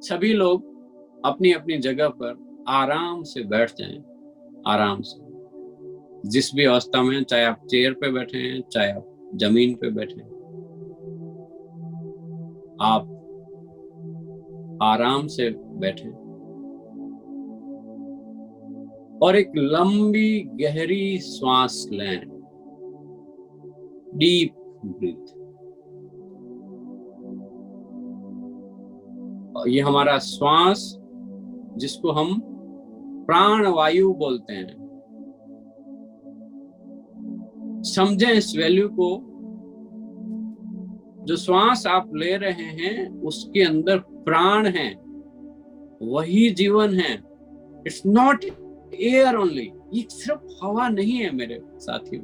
सभी लोग अपनी अपनी जगह पर आराम से बैठ जाएं, आराम से, जिस भी अवस्था में, चाहे आप चेयर पे बैठे हैं, चाहे आप जमीन पे बैठे हैं, आप आराम से बैठे और एक लंबी गहरी श्वास लें, डीप ब्रीथ। ये हमारा श्वास, जिसको हम प्राण वायु बोलते हैं, समझें इस वैल्यू को। जो श्वास आप ले रहे हैं उसके अंदर प्राण है, वही जीवन है। इट्स नॉट एयर ओनली, ये सिर्फ हवा नहीं है मेरे साथियों,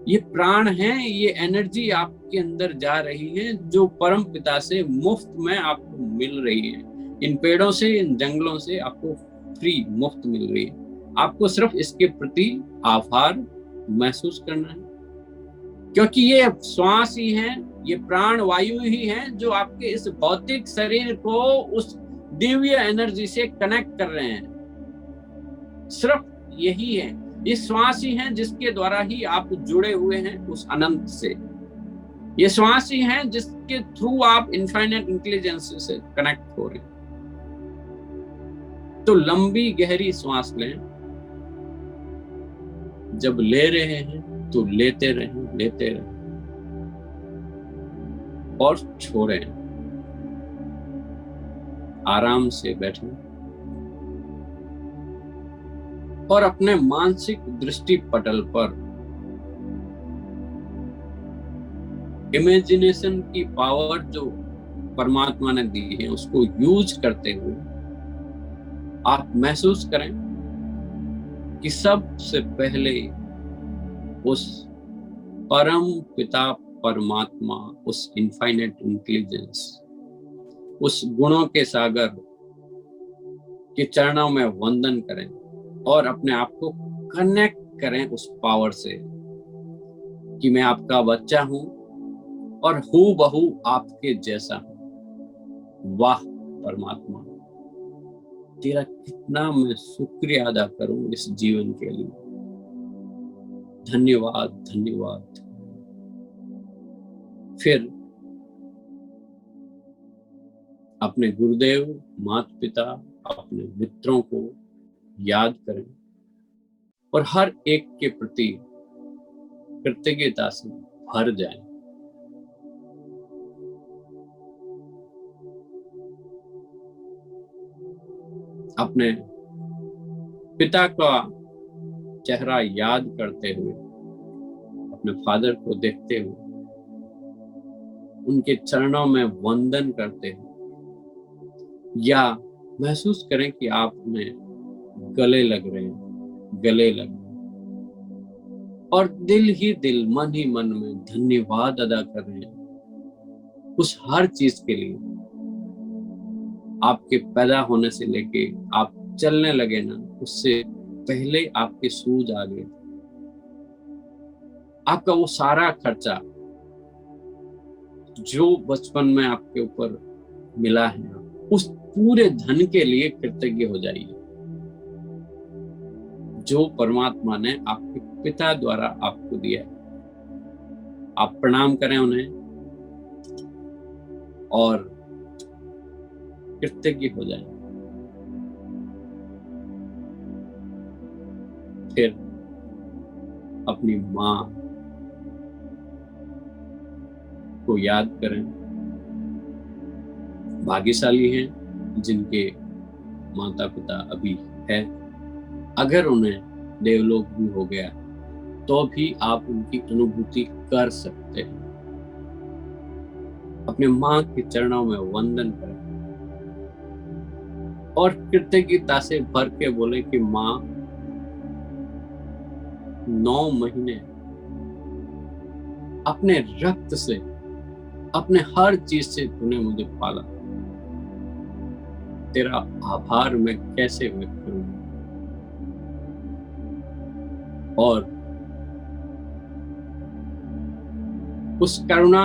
ये प्राण है, ये एनर्जी आपके अंदर जा रही है, जो परम पिता से मुफ्त में आपको मिल रही है। इन पेड़ों से, इन जंगलों से आपको फ्री, मुफ्त मिल रही है। आपको सिर्फ इसके प्रति आभार महसूस करना है, क्योंकि ये श्वास ही है, ये प्राण वायु ही है जो आपके इस भौतिक शरीर को उस दिव्य एनर्जी से कनेक्ट कर रहे हैं। सिर्फ यही है, ये श्वास ही है जिसके द्वारा ही आप जुड़े हुए हैं उस अनंत से। ये श्वास ही है जिसके थ्रू आप इनफाइनाइट इंटेलिजेंस से कनेक्ट हो रहे हैं। तो लंबी गहरी श्वास लें। जब ले रहे हैं तो लेते रहें, लेते रहें और छोड़ें। आराम से बैठें और अपने मानसिक दृष्टि पटल पर इमेजिनेशन की पावर जो परमात्मा ने दी है उसको यूज करते हुए आप महसूस करें कि सबसे पहले उस परम पिता परमात्मा, उस इनफाइनाइट इंटेलिजेंस, उस गुणों के सागर के चरणों में वंदन करें और अपने आप को कनेक्ट करें उस पावर से कि मैं आपका बच्चा हूं और हूबहू आपके जैसा हूं। वाह परमात्मा, तेरा कितना मैं शुक्रिया अदा करूं इस जीवन के लिए। धन्यवाद, धन्यवाद। फिर अपने गुरुदेव, माता पिता, अपने मित्रों को याद करें और हर एक के प्रति कृतज्ञता से भर जाएं। अपने पिता का चेहरा याद करते हुए, अपने फादर को देखते हुए, उनके चरणों में वंदन करते हुए, या महसूस करें कि आप उन्हें गले लग रहे हैं, गले लग रहे हैं और दिल ही दिल, मन ही मन में धन्यवाद अदा कर रहे हैं उस हर चीज के लिए। आपके पैदा होने से लेके आप चलने लगे ना, उससे पहले आपके सूझ आ गए। आपका वो सारा खर्चा जो बचपन में आपके ऊपर मिला है, उस पूरे धन के लिए कृतज्ञ हो जाइए जो परमात्मा ने आपके पिता द्वारा आपको दिया है। आप प्रणाम करें उन्हें और कृतज्ञ हो जाएं। फिर अपनी माँ को याद करें। भाग्यशाली हैं जिनके माता पिता अभी है। अगर उन्हें देवलोक भी हो गया तो भी आप उनकी अनुभूति कर सकते हैं। अपने माँ के चरणों में वंदन करें और कृतज्ञता से भर के बोले कि माँ, 9 महीने अपने रक्त से, अपने हर चीज से तूने मुझे पाला। तेरा आभार मैं कैसे व्यक्त करूं। और उस करुणा,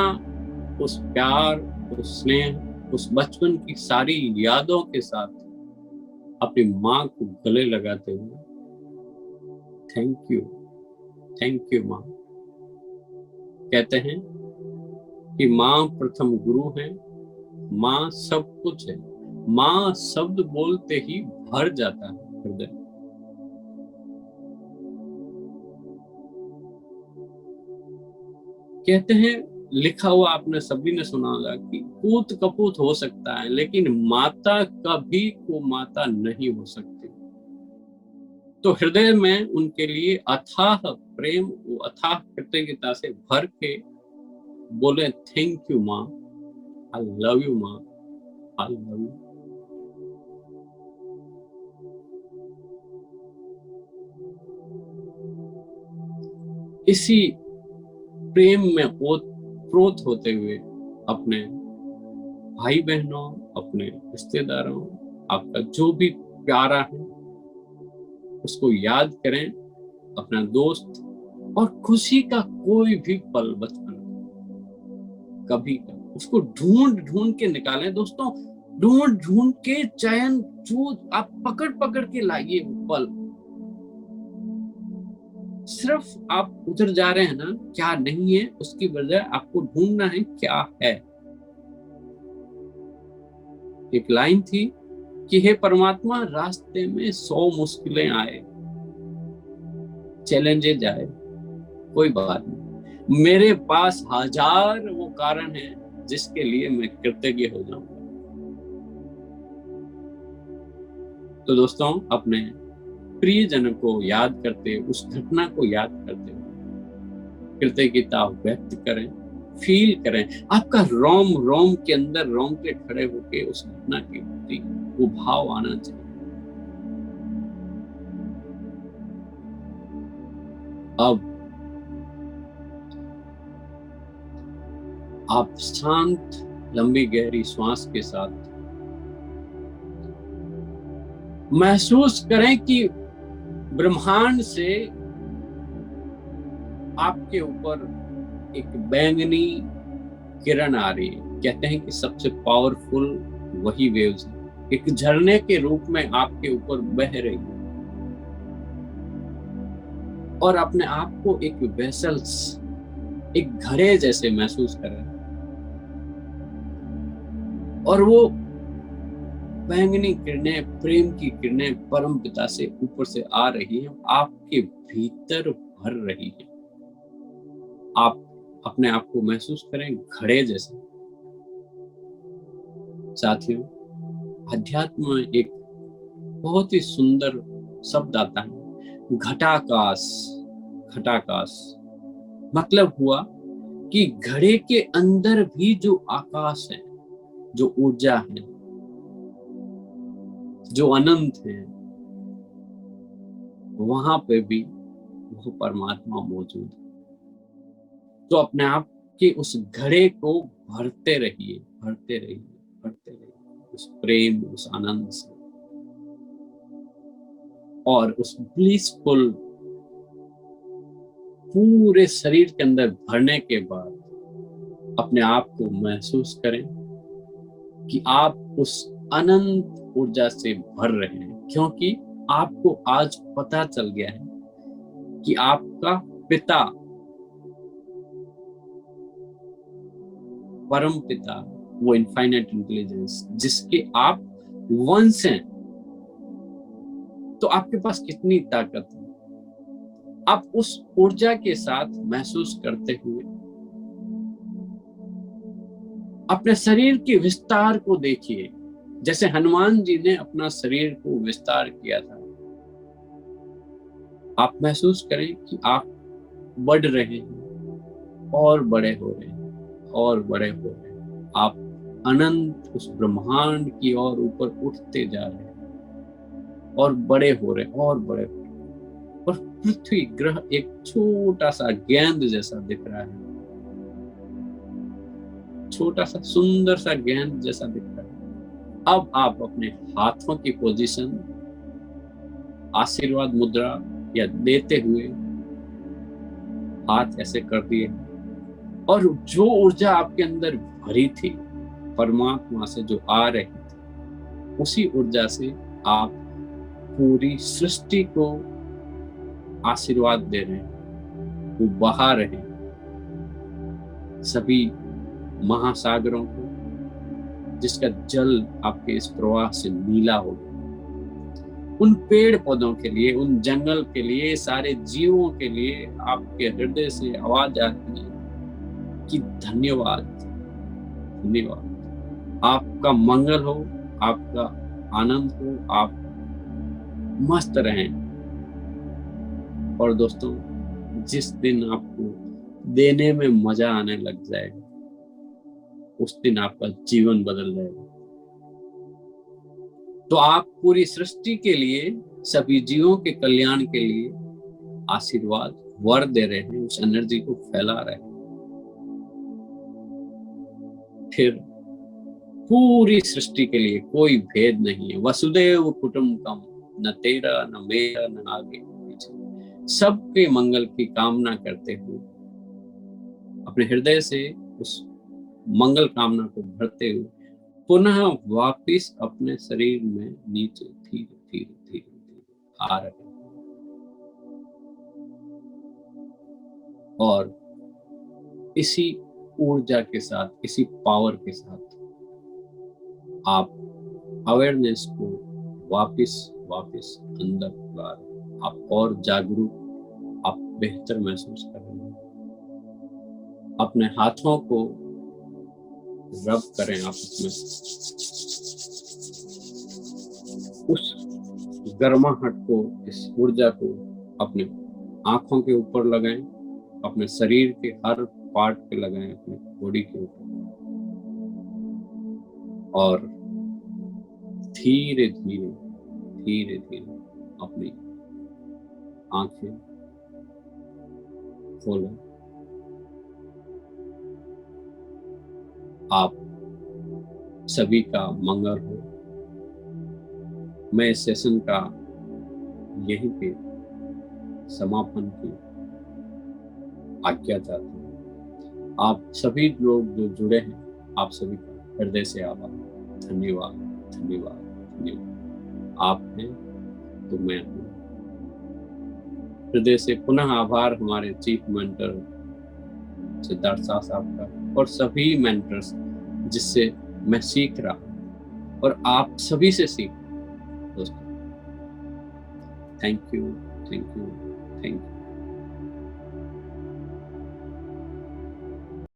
उस प्यार, उस स्नेह, उस बचपन की सारी यादों के साथ अपनी माँ को गले लगाते हुए थैंक यू माँ कहते हैं कि माँ प्रथम गुरु है, माँ सब कुछ है, माँ शब्द बोलते ही भर जाता है हृदय। कहते हैं, लिखा हुआ आपने सभी ने सुना होगा कि पूत कपूत हो सकता है, लेकिन माता कभी को माता नहीं हो सकती। तो हृदय में उनके लिए अथाह प्रेम, वो अथाह कृतज्ञता से भर के बोले थैंक यू माँ, आई लव यू माँ, आई लव यू। इसी प्रेम में ओतप्रोत होते हुए अपने भाई बहनों, अपने रिश्तेदारों, आपका जो भी प्यारा है उसको याद करें, अपना दोस्त, और खुशी का कोई भी पल बचपन कभी का उसको ढूंढ ढूंढ के निकालें दोस्तों, ढूंढ ढूंढ के चयन चूज आप पकड़ पकड़ के लाइए पल। सिर्फ आप उधर जा रहे हैं ना, क्या नहीं है उसकी बजाय आपको ढूंढना है क्या है। एक लाइन थी कि हे परमात्मा, रास्ते में 100 मुश्किलें आए, चैलेंजेज आए, कोई बात नहीं, मेरे पास 1000 वो कारण है जिसके लिए मैं कृतज्ञ हो जाऊंगा। तो दोस्तों, अपने प्रियजनों को याद करते, उस घटना को याद करते हुए कृतज्ञता व्यक्त करें, फील करें, आपका रोम रोम के अंदर रोंगटे खड़े होके उस घटना के प्रति वो भाव आना चाहिए। अब आप शांत लंबी गहरी श्वास के साथ महसूस करें कि ब्रह्मांड से आपके ऊपर एक बैंगनी किरण आ रही है। कहते हैं कि सबसे पावरफुल वही वेव्स है, एक झरने के रूप में आपके ऊपर बह रही है, और अपने आप को एक वेसल्स, एक घड़े जैसे महसूस करें, और वो बैंगनी किरणें, प्रेम की किरणें परम पिता से ऊपर से आ रही है, आपके भीतर भर रही है। आप अपने आप को महसूस करें घड़े जैसे। साथियों, अध्यात्म में एक बहुत ही सुंदर शब्द आता है, घटाकाश। घटाकाश मतलब हुआ कि घड़े के अंदर भी जो आकाश है, जो ऊर्जा है, जो अनंत है, वहां पे भी वो परमात्मा मौजूद है। तो अपने आप के उस घड़े को भरते रहिए, भरते रहिए, भरते रहिए उस प्रेम, उस आनंद से, और उस ब्लिसफुल पूरे शरीर के अंदर भरने के बाद अपने आप को महसूस करें कि आप उस अनंत ऊर्जा से भर रहे हैं, क्योंकि आपको आज पता चल गया है कि आपका पिता, परम पिता, वो इनफाइनाइट इंटेलिजेंस जिसके आप वंश हैं, तो आपके पास कितनी ताकत है। आप उस ऊर्जा के साथ महसूस करते हुए अपने शरीर के विस्तार को देखिए, जैसे हनुमान जी ने अपना शरीर को विस्तार किया था। आप महसूस करें कि आप बढ़ रहे हैं और बड़े हो रहे हैं और बड़े हो रहे हैं। आप अनंत उस ब्रह्मांड की ओर ऊपर उठते जा रहे हैं और बड़े हो रहे हैं और बड़े हो रहे हैं। और पृथ्वी ग्रह एक छोटा सा गेंद जैसा दिख रहा है, छोटा सा सुंदर सा गेंद जैसा दिख रहा है। अब आप अपने हाथों की पोजीशन, आशीर्वाद मुद्रा या देते हुए हाथ ऐसे कर दिए, और जो ऊर्जा आपके अंदर भरी थी परमात्मा से जो आ रही थी, उसी ऊर्जा से आप पूरी सृष्टि को आशीर्वाद दे रहे हैं, वो बहा रहे हैं सभी महासागरों को, जिसका जल आपके इस प्रवाह से नीला हो गया। उन पेड़ पौधों के लिए, उन जंगल के लिए, सारे जीवों के लिए आपके हृदय से आवाज आती है कि धन्यवाद, धन्यवाद। आपका मंगल हो, आपका आनंद हो, आप मस्त रहें। और दोस्तों, जिस दिन आपको देने में मजा आने लग जाएगा, उस दिन आपका जीवन बदल जाएगा। तो आप पूरी सृष्टि के लिए, सभी जीवों के कल्याण के लिए आशीर्वाद, वर दे रहे हैं, उस एनर्जी को फैला रहे हैं। फिर पूरी सृष्टि के लिए कोई भेद नहीं है। वसुदेव कुटुंबकम, न तेरा न मेरा न आगे पीछे, सबके मंगल की कामना करते हुए अपने हृदय से उस मंगल कामना को भरते हुए पुनः वापिस अपने शरीर में नीचे धीरे धीरे धीरे आ रहे हैं। और इसी ऊर्जा के साथ, इसी पावर के साथ आप अवेयरनेस को वापिस अंदर ला रहे हैं। आप और जागरूक, आप बेहतर महसूस कर रहे हैं। अपने हाथों को रब करें, आप उसमें उस गर्माहट को, इस ऊर्जा को अपने आंखों के ऊपर लगाएं, अपने शरीर के हर पार्ट पे लगाएं, अपने बॉडी के ऊपर, और धीरे धीरे धीरे धीरे अपनी आंखें खोलें। आप सभी का मंगल हो। मैं इस सेशन का यहीं पे समापन की आज्ञा चाहता हूँ। आप सभी लोग जो जुड़े हैं, आप सभी का हृदय से आभार, धन्यवाद, धन्यवाद, धन्यवाद। आप हैं तो मैं हूँ। हृदय से पुनः आभार हमारे चीफ मेंटर सिद्धार्थ शाह साहब का, और सभी मेंटर्स जिससे मैं सीख रहा हूँ और आप सभी से सीख दोस्तों। Thank you, thank you, thank you.